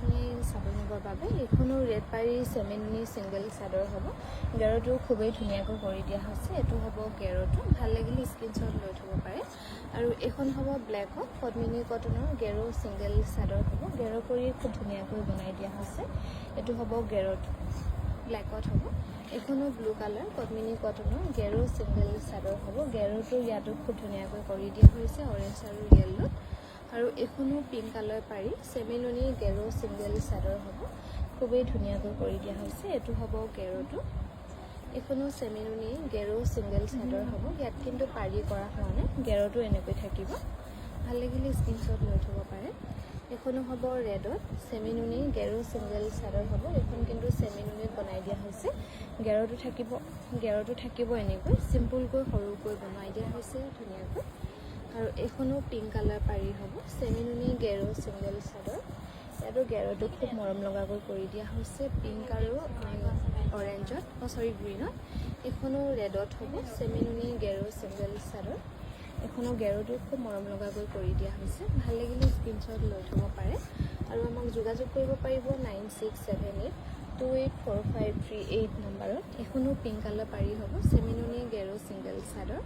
কালেকশ্যনে চাবলৈ নিবৰ বাবে এইখনো ৰেড পাৰি চেমিনি ছিংগল চাদৰ হ'ব। গেৰটো খুবেই ধুনীয়াকৈ কৰি দিয়া হৈছে। এইটো হ'ব গেৰটো, ভাল লাগিলে স্ক্ৰীনশ্বট লৈ থ'ব পাৰে। আৰু এইখন হ'ব ব্লেকত পদ্মিনী কটনৰ গেৰো ছিংগল চাদৰ হ'ব। গেৰ কৰি খুব ধুনীয়াকৈ বনাই দিয়া হৈছে। এইটো হ'ব গেৰটো, ব্লেকত হ'ব। এইখনো ব্লু কালাৰ পদ্মিনী কটনৰ গেৰো ছিংগল চাদৰ হ'ব। গেৰোটো ইয়াতো খুব ধুনীয়াকৈ কৰি দিয়া হৈছে অৰেঞ্জ আৰু য়েল্লোত। আৰু এইখনো পিংক কালাৰ পাৰি চেমিনুনি গেৰো ছিংগল চাদৰ হ'ব। খুবেই ধুনীয়াকৈ কৰি দিয়া হৈছে। এইটো হ'ব গেৰোটো, এইখনো চেমিনুনি গেৰো ছিংগল চাদৰ হ'ব। ইয়াত কিন্তু পাৰি কৰা হোৱা নাই, গেৰোটো এনেকৈ থাকিব। ভাল লাগিলে স্ক্ৰীনশ্বট লৈ থ'ব পাৰে। এইখনো হ'ব ৰেডত চেমিনুনি গেৰো ছিংগল চাদৰ হ'ব। এইখন কিন্তু চেমিনুনিত বনাই দিয়া হৈছে। গেৰটো থাকিব এনেকৈ চিম্পুলকৈ সৰুকৈ বনাই দিয়া হৈছে ধুনীয়াকৈ। আৰু এইখনো পিংক কালাৰ পাৰি হ'ব চেমিনুনি গেৰো ছিংগল চাদৰ। ইয়াতো গেৰটো খুব মৰম লগাকৈ কৰি দিয়া হৈছে পিংক আৰু অৰেঞ্জত, গ্ৰীণত। এইখনো ৰেডত হ'ব চেমিনুনি গেৰো ছিংগল চাদৰ। এইখনো গেৰোটো খুব মৰম লগাকৈ কৰি দিয়া হৈছে। ভাল লাগিলে স্ক্ৰীনশ্বট লৈ থ'ব পাৰে। আৰু আমাক যোগাযোগ কৰিব পাৰিব 9678284538 নম্বৰত। এইখনো পিংক কালাৰ পাৰি হ'ব চেমিনুনি গেৰো ছিংগল চাদৰ।